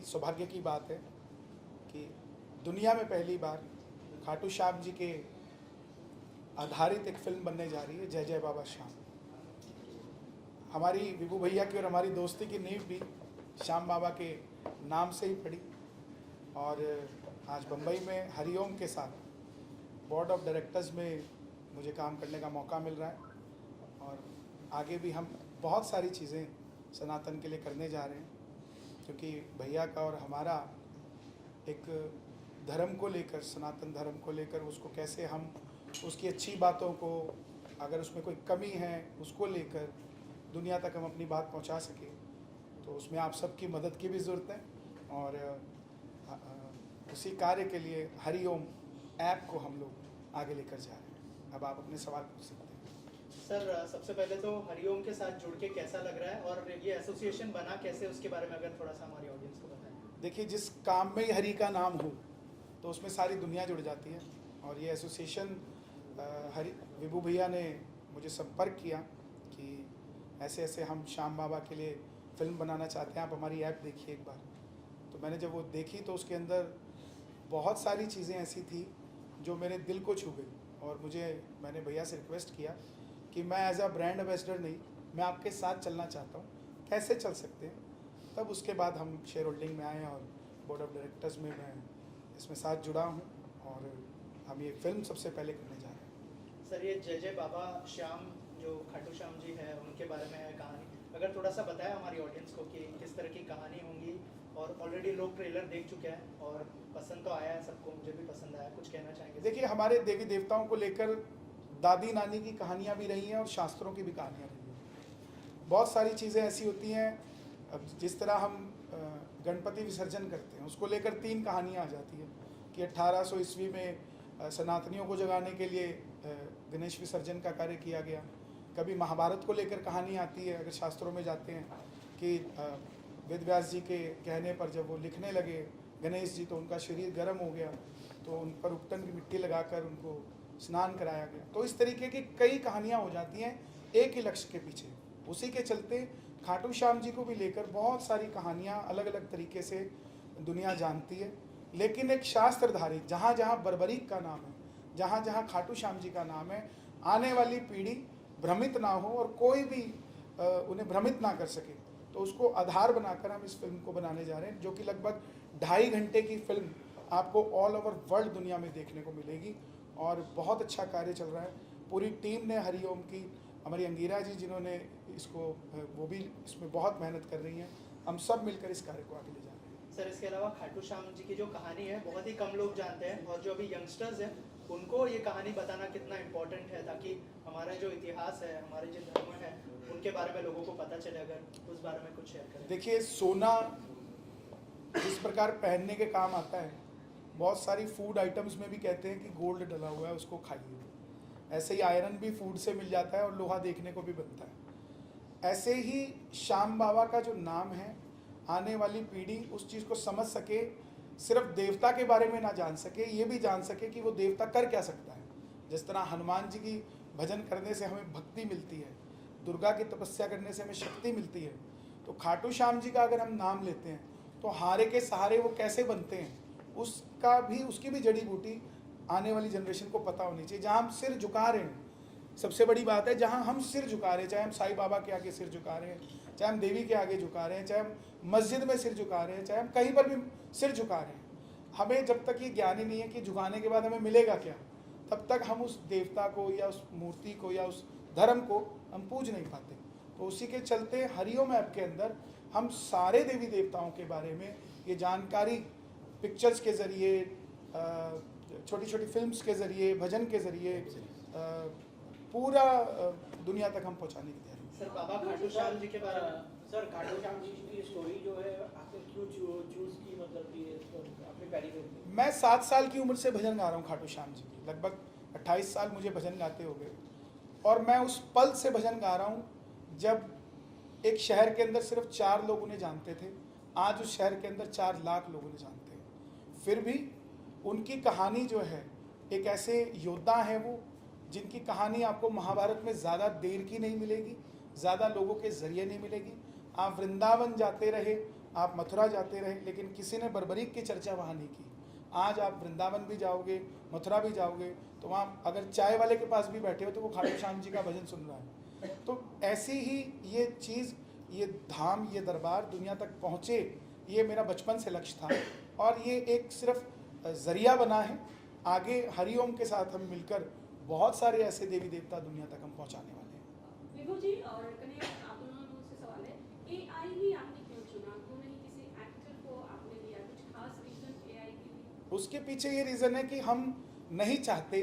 सौभाग्य की बात है कि दुनिया में पहली बार खाटू श्याम जी के आधारित एक फिल्म बनने जा रही है, जय जय बाबा श्याम। हमारी विभू भैया की और हमारी दोस्ती की नींव भी श्याम बाबा के नाम से ही पड़ी और आज बम्बई में हरिओम के साथ बोर्ड ऑफ डायरेक्टर्स में मुझे काम करने का मौका मिल रहा है और आगे भी हम बहुत सारी चीज़ें सनातन के लिए करने जा रहे हैं, क्योंकि भैया का और हमारा एक धर्म को लेकर, सनातन धर्म को लेकर, उसको कैसे हम उसकी अच्छी बातों को, अगर उसमें कोई कमी है उसको लेकर दुनिया तक हम अपनी बात पहुंचा सके, तो उसमें आप सबकी मदद की भी ज़रूरत है। और उसी कार्य के लिए हरिओम ऐप को हम लोग आगे लेकर जा रहे हैं। अब आप अपने सवाल पूछ सकते हैं। सर, सबसे पहले तो हरिओम के साथ जुड़ के कैसा लग रहा है और ये एसोसिएशन बना कैसे, उसके बारे में अगर थोड़ा सा हमारी ऑडियंस को बताएं। देखिए, जिस काम में ही हरि का नाम हो तो उसमें सारी दुनिया जुड़ जाती है और ये एसोसिएशन हरि विभू भैया ने मुझे संपर्क किया कि ऐसे ऐसे हम श्याम बाबा के लिए फ़िल्म बनाना चाहते हैं, आप हमारी ऐप देखिए एक बार। तो मैंने जब वो देखी तो उसके अंदर बहुत सारी चीज़ें ऐसी थी जो मेरे दिल को छू गई और मैंने भैया से रिक्वेस्ट किया कि मैं एज अ ब्रांड एम्बेसडर नहीं, मैं आपके साथ चलना चाहता हूँ, कैसे चल सकते हैं। तब उसके बाद हम शेयर होल्डिंग में आए और बोर्ड ऑफ डायरेक्टर्स में मैं इसमें साथ जुड़ा हूँ और हम ये फिल्म सबसे पहले करने जा रहे हैं। सर, ये जय जय बाबा श्याम जो खाटू श्याम जी है उनके बारे में है कहानी, अगर थोड़ा सा बताया हमारी ऑडियंस को कि किस तरह की कहानी होंगी। और ऑलरेडी लोग ट्रेलर देख चुके हैं और पसंद तो आया है सबको, मुझे भी पसंद आया, कुछ कहना चाहेंगे? देखिए, हमारे देवी देवताओं को लेकर दादी नानी की कहानियाँ भी रही हैं और शास्त्रों की भी कहानियाँ रही हैं। बहुत सारी चीज़ें ऐसी होती हैं, अब जिस तरह हम गणपति विसर्जन करते हैं उसको लेकर 3 कहानियाँ आ जाती हैं कि 1800 ईस्वी में सनातनियों को जगाने के लिए गणेश विसर्जन का कार्य किया गया। कभी महाभारत को लेकर कहानी आती है, अगर शास्त्रों में जाते हैं कि वेद व्यास जी के कहने पर जब वो लिखने लगे गणेश जी तो उनका शरीर गर्म हो गया, तो उन पर उपटन की मिट्टी लगाकर उनको स्नान कराया गया। तो इस तरीके की कई कहानियाँ हो जाती हैं एक ही लक्ष्य के पीछे। उसी के चलते खाटू श्याम जी को भी लेकर बहुत सारी कहानियाँ अलग अलग तरीके से दुनिया जानती है, लेकिन एक शास्त्रधारी जहाँ जहाँ बर्बरीक का नाम है, जहाँ जहाँ खाटू श्याम जी का नाम है, आने वाली पीढ़ी भ्रमित ना हो और कोई भी उन्हें भ्रमित ना कर सके, तो उसको आधार बनाकर हम इस फिल्म को बनाने जा रहे हैं, जो कि लगभग 2.5 घंटे की फिल्म आपको ऑल ओवर वर्ल्ड दुनिया में देखने को मिलेगी। और बहुत अच्छा कार्य चल रहा है, पूरी टीम ने हरिओम की, हमारी अंगीरा जी जिन्होंने इसको, वो भी इसमें बहुत मेहनत कर रही हैं, हम सब मिलकर इस कार्य को आगे ले जा रहे हैं। सर, इसके अलावा खाटू श्याम जी की जो कहानी है बहुत ही कम लोग जानते हैं और जो अभी यंगस्टर्स हैं उनको ये कहानी बताना कितना इम्पोर्टेंट है, ताकि हमारा जो इतिहास है, हमारे जो धर्म है, उनके बारे में लोगों को पता चले, अगर उस बारे में कुछ शेयर करें। देखिए, सोना जिस प्रकार पहनने के काम आता है, बहुत सारी फूड आइटम्स में भी कहते हैं कि गोल्ड डला हुआ है उसको खाइए, ऐसे ही आयरन भी फूड से मिल जाता है और लोहा देखने को भी बनता है। ऐसे ही श्याम बाबा का जो नाम है, आने वाली पीढ़ी उस चीज़ को समझ सके, सिर्फ देवता के बारे में ना जान सके, ये भी जान सके कि वो देवता कर क्या सकता है। जिस तरह हनुमान जी की भजन करने से हमें भक्ति मिलती है, दुर्गा की तपस्या करने से हमें शक्ति मिलती है, तो खाटू श्याम जी का अगर हम नाम लेते हैं तो हारे के सहारे वो कैसे बनते हैं, उसकी भी जड़ी बूटी आने वाली जनरेशन को पता होनी चाहिए। जहाँ हम सिर झुका रहे हैं, सबसे बड़ी बात है, जहाँ हम सिर झुका रहे हैं, चाहे हम साईं बाबा के आगे सिर झुका रहे हैं, चाहे हम देवी के आगे झुका रहे हैं, चाहे हम मस्जिद में सिर झुका रहे हैं, चाहे हम कहीं पर भी सिर झुका रहे हैं, हमें जब तक ये ज्ञान ही नहीं है कि झुकाने के बाद हमें मिलेगा क्या, तब तक हम उस देवता को या उस मूर्ति को या उस धर्म को हम पूज नहीं पाते। तो उसी के चलते हरिओम ऐप के अंदर हम सारे देवी देवताओं के बारे में ये जानकारी पिक्चर्स के ज़रिए, छोटी छोटी फिल्म्स के ज़रिए, भजन के ज़रिए पूरा दुनिया तक हम पहुंचाने की तैयारी। सर, बाबा खाटू श्याम जी के बारे में, सर, खाटू श्याम जी की स्टोरी जो है आपने क्यों चूज की, मतलब कि अपनी पहली फिल्म? मैं 7 साल की उम्र से भजन गा रहा हूँ खाटू श्याम जी की, लगभग 28 साल मुझे भजन गाते हो गए, और मैं उस पल से भजन गा रहा हूँ जब एक शहर के अंदर सिर्फ 4 लोग उन्हें जानते थे, आज उस शहर के अंदर 4 लाख लोग उन्हें जानते हैं। फिर भी उनकी कहानी जो है, एक ऐसे योद्धा हैं वो जिनकी कहानी आपको महाभारत में ज़्यादा देर की नहीं मिलेगी, ज़्यादा लोगों के ज़रिए नहीं मिलेगी। आप वृंदावन जाते रहे, आप मथुरा जाते रहे, लेकिन किसी ने बर्बरीक की चर्चा वहाँ नहीं की। आज आप वृंदावन भी जाओगे, मथुरा भी जाओगे, तो वहाँ अगर चाय वाले के पास भी बैठे हो तो वो खाटू श्याम जी का भजन सुन रहा है। तो ऐसी ही ये चीज़, ये धाम, ये दरबार दुनिया तक पहुँचे, ये मेरा बचपन से लक्ष्य था। और ये एक सिर्फ ज़रिया बना है, आगे हरिओम के साथ हम मिलकर बहुत सारे ऐसे देवी देवता दुनिया तक हम पहुँचाने वाले हैं। विभू जी और कन्हैया, आप दोनों से सवाल है, एआई ही आपने क्यों चुना? क्यों नहीं किसी एक्टर को आपने लिया? कुछ खास रीजन एआई के लिए? उसके पीछे ये रीज़न है कि हम नहीं चाहते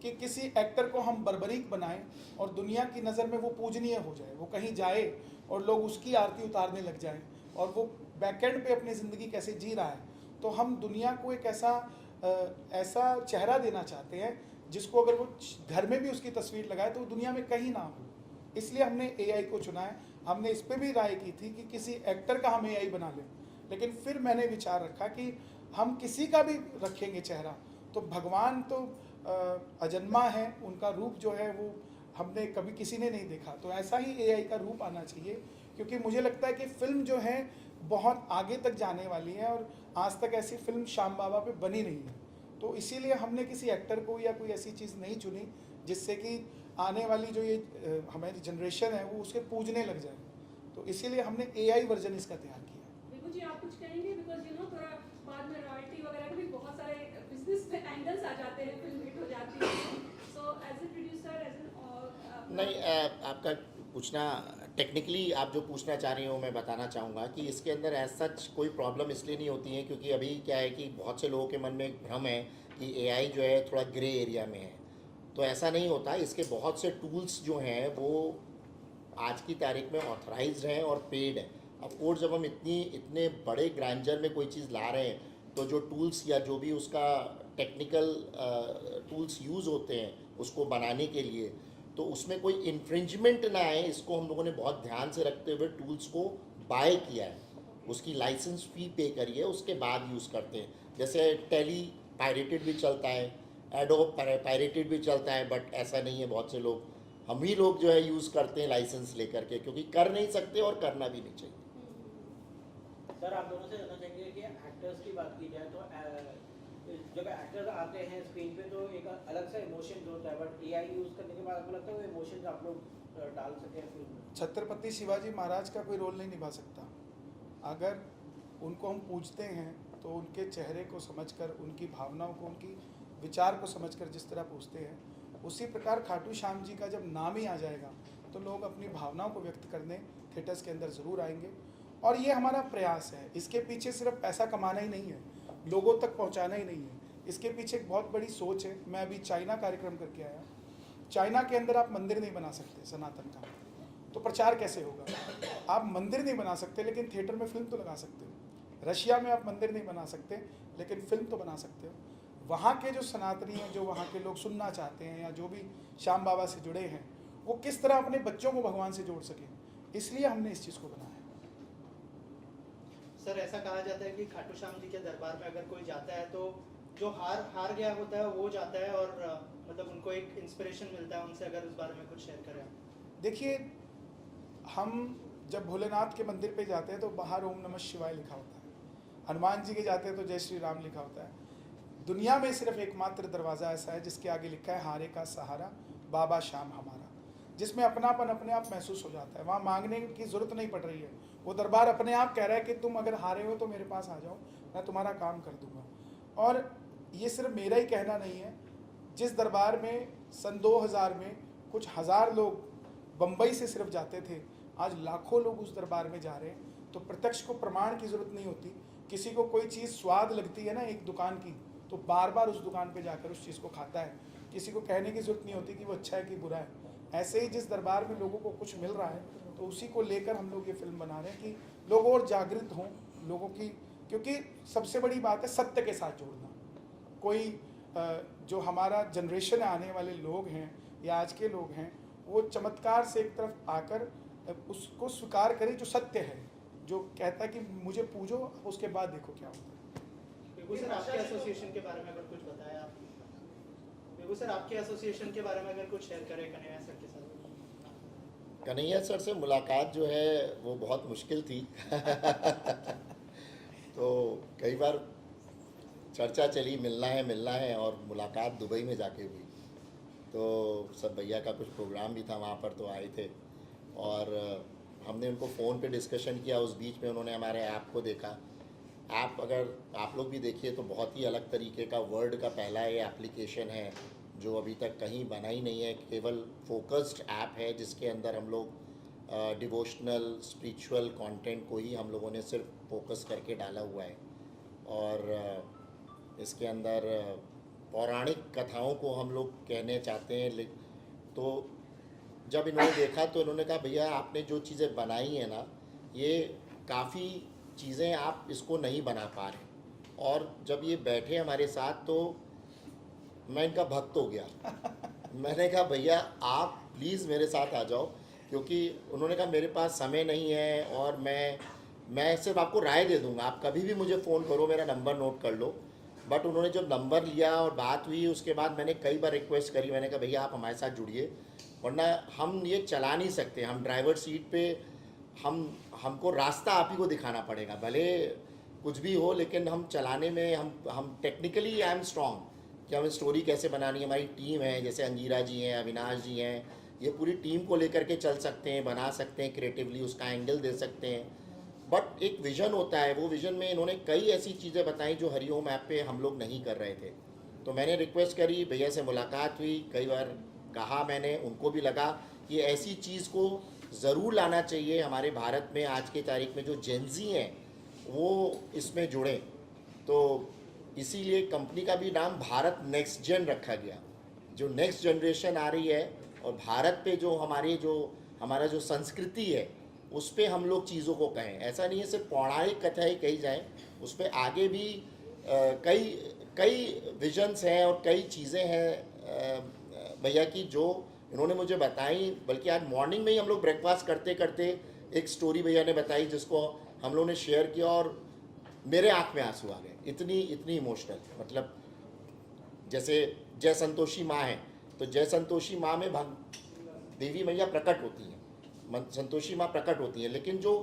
कि किसी एक्टर को हम बर्बरीक बनाएं और दुनिया की नज़र में वो पूजनीय हो जाए, वो कहीं जाए और लोग उसकी आरती उतारने लग जाएं और वो बैकएंड पे अपनी ज़िंदगी कैसे जी रहा है। तो हम दुनिया को एक ऐसा चेहरा देना चाहते हैं जिसको अगर वो घर में भी उसकी तस्वीर लगाए तो वो दुनिया में कहीं ना हो। इसलिए हमने एआई को चुना है। हमने इस पर भी राय की थी कि किसी एक्टर का हम एआई बना लें, लेकिन फिर मैंने विचार रखा कि हम किसी का भी रखेंगे चेहरा तो भगवान तो अजन्मा है, उनका रूप जो है वो हमने कभी किसी ने नहीं देखा, तो ऐसा ही एआई का रूप आना चाहिए। क्योंकि मुझे लगता है कि फिल्म जो है बहुत आगे तक जाने वाली है और आज तक ऐसी फिल्म श्याम बाबा पे बनी नहीं है। तो इसीलिए हमने किसी एक्टर को या कोई ऐसी चीज़ नहीं चुनी जिससे कि आने वाली जो ये हमारी जनरेशन है वो उसके पूजने लग जाए। तो इसीलिए हमने एआई वर्जन इसका तैयार किया। विभू जी, आप कुछ कहेंगे? बिकॉज थोड़ा बाद में रॉयल्टी वगैरह के भी बहुत सारे बिजनेस में एंगल्स आ जाते हैं, फिल्म हिट हो जाती है। So as a producer, as an नहीं, आपका पूछना टेक्निकली आप जो पूछना चाह रही हो मैं बताना चाहूँगा कि इसके अंदर एज सच कोई प्रॉब्लम इसलिए नहीं होती है क्योंकि अभी क्या है कि बहुत से लोगों के मन में एक भ्रम है कि एआई जो है थोड़ा ग्रे एरिया में है। तो ऐसा नहीं होता। इसके बहुत से टूल्स जो हैं वो आज की तारीख में ऑथराइज्ड हैं और पेड है। ऑफ कोर्स जब हम इतने बड़े ग्रैंडर में कोई चीज़ ला रहे हैं तो जो टूल्स या जो भी उसका टेक्निकल टूल्स यूज़ होते हैं उसको बनाने के लिए, तो उसमें कोई इन्फ्रिंजमेंट ना आए, इसको हम लोगों ने बहुत ध्यान से रखते हुए टूल्स को बाय किया है। उसकी लाइसेंस फ़ी पे करिए, उसके बाद यूज़ करते हैं। जैसे टेली पायरेटेड भी चलता है, एडोब पायरेटेड भी चलता है, बट ऐसा नहीं है। बहुत से लोग, हम ही लोग जो है यूज़ करते हैं लाइसेंस लेकर के, क्योंकि कर नहीं सकते और करना भी नहीं चाहिए। सर, आप दोनों से जानना चाहेंगे कि एक्टर्स की बात की जाए तो जब एक्टर्स आते हैं स्क्रीन पे तो एक अलग सा इमोशन जो होता है, बट एआई यूज़ करने के बाद आपको लगता है वो इमोशंस आप लोग डाल सके फिल्म में? छत्रपति शिवाजी महाराज का कोई रोल नहीं निभा सकता। अगर उनको हम पूछते हैं तो उनके चेहरे को समझकर, उनकी भावनाओं को, उनकी विचार को समझकर जिस तरह पूछते हैं, उसी प्रकार खाटू श्याम जी का जब नाम ही आ जाएगा तो लोग अपनी भावनाओं को व्यक्त करने थिएटर्स के अंदर ज़रूर आएंगे। और ये हमारा प्रयास है। इसके पीछे सिर्फ पैसा कमाना ही नहीं है, लोगों तक पहुंचाना ही नहीं है। इसके पीछे एक बहुत बड़ी सोच है। मैं अभी चाइना कार्यक्रम करके आया। चाइना के अंदर आप मंदिर नहीं बना सकते सनातन का, तो प्रचार कैसे होगा? आप मंदिर नहीं बना सकते लेकिन थिएटर में फिल्म तो लगा सकते हो। रशिया में आप मंदिर नहीं बना सकते लेकिन फिल्म तो बना सकते हो। वहाँ के जो सनातनी हैं, जो वहाँ के लोग सुनना चाहते हैं या जो भी श्याम बाबा से जुड़े हैं, वो किस तरह अपने बच्चों को भगवान से जोड़ सकें, इसलिए हमने इस चीज़ को बनाया। सर, ऐसा कहा जाता है कि खाटू श्याम जी के दरबार में अगर कोई जाता है तो जो हार गया होता है वो जाता है और मतलब उनको एक इंस्पिरेशन मिलता है उनसे। अगर इस बारे में कुछ शेयर करें आप। देखिए, हम जब भोलेनाथ के मंदिर पे जाते हैं तो बाहर ओम नमः शिवाय लिखा होता है। हनुमान जी के जाते हैं तो जय श्री राम लिखा होता है। दुनिया में सिर्फ एकमात्र दरवाज़ा ऐसा है जिसके आगे लिखा है हारे का सहारा बाबा श्याम हमारा, जिसमें अपनापन अपने आप महसूस हो जाता है। वहाँ मांगने की ज़रूरत नहीं पड़ रही है। वो दरबार अपने आप कह रहा है कि तुम अगर हारे हो तो मेरे पास आ जाओ, मैं तुम्हारा काम कर दूंगा। और ये सिर्फ मेरा ही कहना नहीं है। जिस दरबार में सन 2000 में कुछ हज़ार लोग बम्बई से सिर्फ जाते थे, आज लाखों लोग उस दरबार में जा रहे हैं। तो प्रत्यक्ष को प्रमाण की ज़रूरत नहीं होती। किसी को कोई चीज़ स्वाद लगती है ना एक दुकान की, तो बार बार उस दुकान पे जाकर उस चीज़ को खाता है। किसी को कहने की ज़रूरत नहीं होती कि वो अच्छा है कि बुरा है। ऐसे ही जिस दरबार में लोगों को कुछ मिल रहा है तो उसी को लेकर हम लोग ये फिल्म बना रहे हैं कि लोग और जागृत हों लोगों की। क्योंकि सबसे बड़ी बात है सत्य के साथ जोड़ना। कोई जो हमारा जनरेशन आने वाले लोग हैं या आज के लोग हैं, वो चमत्कार से एक तरफ आकर उसको स्वीकार करें जो सत्य है, जो कहता है कि मुझे पूजो, उसके बाद देखो क्या होता है। विभू सर, आपके एसोसिएशन के बारे में अगर कुछ बताया आप। विभू सर, आपके एसोसिएशन के बारे में अगर कुछ शेयर करें कन्हैया सर के साथ। कन्हैया सर से मुलाकात जो है वो बहुत मुश्किल थी तो कई बार चर्चा चली मिलना है और मुलाकात दुबई में जाके हुई। तो सब भैया का कुछ प्रोग्राम भी था वहाँ पर, तो आए थे और हमने उनको फ़ोन पे डिस्कशन किया। उस बीच में उन्होंने हमारे ऐप को देखा। ऐप अगर आप लोग भी देखिए तो बहुत ही अलग तरीके का, वर्ल्ड का पहला ये एप्लीकेशन है जो अभी तक कहीं बना ही नहीं है। केवल फोकस्ड ऐप है जिसके अंदर हम लोग डिवोशनल स्पिरिचुअल कंटेंट को ही हम लोगों ने सिर्फ फोकस करके डाला हुआ है और इसके अंदर पौराणिक कथाओं को हम लोग कहने चाहते हैं। तो जब इन्होंने देखा तो इन्होंने कहा भैया आपने जो चीज़ें बनाई हैं ना, ये काफ़ी चीज़ें आप इसको नहीं बना पा रहे। और जब ये बैठे हमारे साथ तो मैं इनका भक्त हो गया। मैंने कहा भैया आप प्लीज़ मेरे साथ आ जाओ, क्योंकि उन्होंने कहा मेरे पास समय नहीं है और मैं सिर्फ आपको राय दे दूंगा, आप कभी भी मुझे फ़ोन करो, मेरा नंबर नोट कर लो। बट उन्होंने जब नंबर लिया और बात हुई उसके बाद मैंने कई बार रिक्वेस्ट करी। मैंने कहा भैया आप हमारे साथ जुड़िए, वरना हम ये चला नहीं सकते। हम ड्राइवर सीट पे हमको रास्ता आप ही को दिखाना पड़ेगा, भले कुछ भी हो, लेकिन हम चलाने में हम टेक्निकली आई एम स्ट्रॉन्ग कि हमें स्टोरी कैसे बनानी है। हमारी टीम है, जैसे अंजीरा जी हैं, अविनाश जी हैं, ये पूरी टीम को लेकर के चल सकते हैं, बना सकते हैं, क्रिएटिवली उसका एंगल दे सकते हैं। बट एक विज़न होता है, वो विज़न में इन्होंने कई ऐसी चीज़ें बताई जो हरिओम ऐप पे हम लोग नहीं कर रहे थे। तो मैंने रिक्वेस्ट करी, भैया से मुलाकात हुई, कई बार कहा मैंने, उनको भी लगा कि ऐसी चीज़ को ज़रूर लाना चाहिए हमारे भारत में। आज की तारीख में जो जेनजी हैं वो इसमें जुड़े, तो इसीलिए कंपनी का भी नाम भारत नेक्स्ट जेन रखा गया। जो नेक्स्ट जनरेशन आ रही है और भारत पे जो हमारा जो संस्कृति है उस पे हम लोग चीज़ों को कहें। ऐसा नहीं है सिर्फ पौराणिक कथाएँ कही जाएँ, उस पर आगे भी कई विजन्स हैं और कई चीज़ें हैं भैया की जो इन्होंने मुझे बताई। बल्कि आज मॉर्निंग में ही हम लोग ब्रेकफास्ट करते करते एक स्टोरी भैया ने बताई जिसको हम लोगों ने शेयर किया और मेरे आँख में आंसू आ गए। इतनी इमोशनल, मतलब जैसे जय संतोषी माँ है तो जय संतोषी माँ में देवी मैया प्रकट होती हैं, संतोषी माँ प्रकट होती हैं, लेकिन जो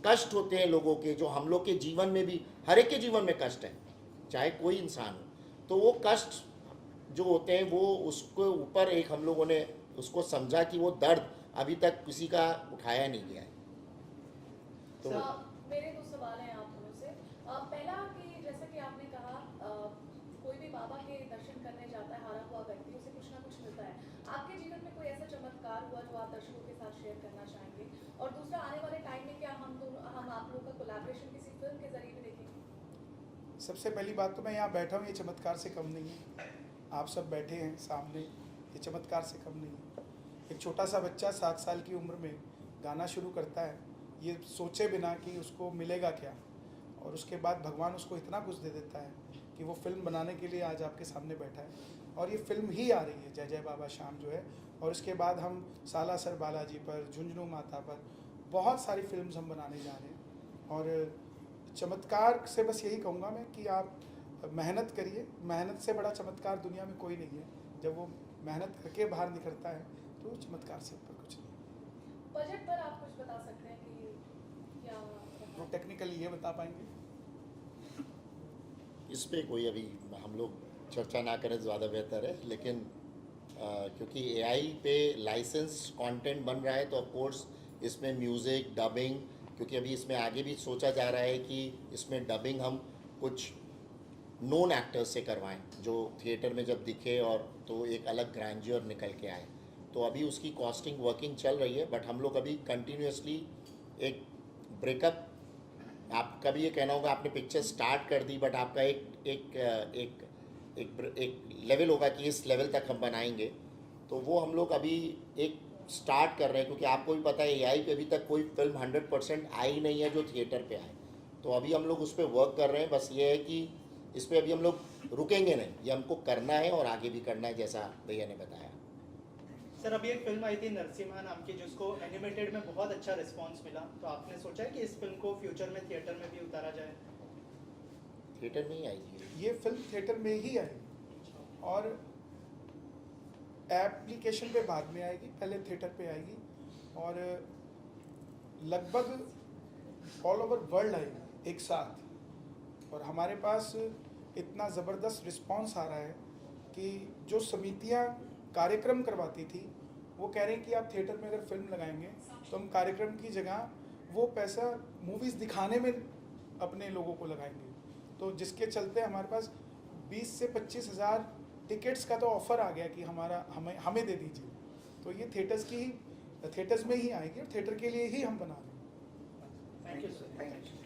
कष्ट होते हैं लोगों के, जो हम लोग के जीवन में भी, हर एक के जीवन में कष्ट है, चाहे कोई इंसान हो, तो वो कष्ट जो होते हैं वो उसके ऊपर एक हम लोगों ने उसको समझा कि वो दर्द अभी तक किसी का उठाया नहीं गया है। तो मेरे दो सवाल हैं आप दोनों से। पहला कि जैसा कि आपने कहा कोई भी बाबा के दर्शन करने जाता है हारा हुआ व्यक्ति, उसे कुछ ना कुछ मिलता है। आपके जीवन में कोई ऐसा चमत्कार हुआ जो आप दर्शकों के साथ शेयर करना चाहेंगे? और दूसरा, आने वाले टाइम में क्या हम आप लोगों का कोलैबोरेशन किसी फिल्म के जरिए भी देखेंगे? सबसे पहली बात तो मैं यहाँ बैठा हूँ, ये चमत्कार से कम नहीं है। आप सब बैठे हैं सामने, ये चमत्कार से कम नहीं है। एक छोटा सा बच्चा 7 साल की उम्र में गाना शुरू करता है, ये सोचे बिना कि उसको मिलेगा क्या, और उसके बाद भगवान उसको इतना कुछ दे देता है कि वो फिल्म बनाने के लिए आज आपके सामने बैठा है। और ये फिल्म ही आ रही है जय जय बाबा श्याम जो है, और उसके बाद हम सालासर बालाजी पर, झुंझुनू माता पर बहुत सारी फिल्म्स हम बनाने जा रहे हैं। और चमत्कार से बस यही कहूँगा मैं कि आप मेहनत करिए, मेहनत से बड़ा चमत्कार दुनिया में कोई नहीं है। जब वो मेहनत करके बाहर निकलता है तो चमत्कार से ऊपर कुछ नहीं। बजट पर आप कुछ बता सकते हैं कि क्या वो टेक्निकली ये बता पाएंगे? इस पर कोई अभी हम लोग चर्चा ना करें ज़्यादा बेहतर है, लेकिन क्योंकि एआई पे लाइसेंस कंटेंट बन रहा है तो ऑफ कोर्स इसमें म्यूज़िक डबिंग, क्योंकि अभी इसमें आगे भी सोचा जा रहा है कि इसमें डबिंग हम कुछ नोन एक्टर्स से करवाएं जो थिएटर में जब दिखे और तो एक अलग ग्रैंड्योर निकल के आए। तो अभी उसकी कॉस्टिंग वर्किंग चल रही है, बट हम लोग अभी कंटिन्यूसली एक ब्रेकअप, आपका भी ये कहना होगा आपने पिक्चर स्टार्ट कर दी, बट आपका एक लेवल होगा कि इस लेवल तक हम बनाएंगे। तो वो हम लोग अभी एक स्टार्ट कर रहे हैं, क्योंकि आपको भी पता है एआई पे अभी तक कोई फिल्म 100% आई नहीं है जो थिएटर पे आए। तो अभी हम लोग उस पर वर्क कर रहे हैं। बस ये है कि इस पर अभी हम लोग रुकेंगे नहीं, ये हमको करना है और आगे भी करना है, जैसा भैया ने बताया। सर अभी एक फिल्म आई थी नरसिम्हा नाम की जिसको एनिमेटेड में बहुत अच्छा रिस्पांस मिला, तो आपने सोचा है कि इस फिल्म को फ्यूचर में थिएटर में भी उतारा जाए? थिएटर में ही आएगी ये फिल्म थिएटर में ही आएगी और एप्लीकेशन पे बाद में आएगी, पहले थिएटर पे आएगी। और लगभग ऑल ओवर वर्ल्ड आएगी एक साथ। और हमारे पास इतना ज़बरदस्त रिस्पांस आ रहा है कि जो समितियां कार्यक्रम करवाती थी वो कह रहे हैं कि आप थिएटर में अगर फिल्म लगाएंगे तो हम कार्यक्रम की जगह वो पैसा मूवीज़ दिखाने में अपने लोगों को लगाएंगे। तो जिसके चलते हमारे पास 20 से 25 हज़ार टिकट्स का तो ऑफ़र आ गया कि हमें दे दीजिए। तो ये थिएटर्स में ही आएगी और थिएटर के लिए ही हम बना रहे हैं। Thank you sir. Thank you.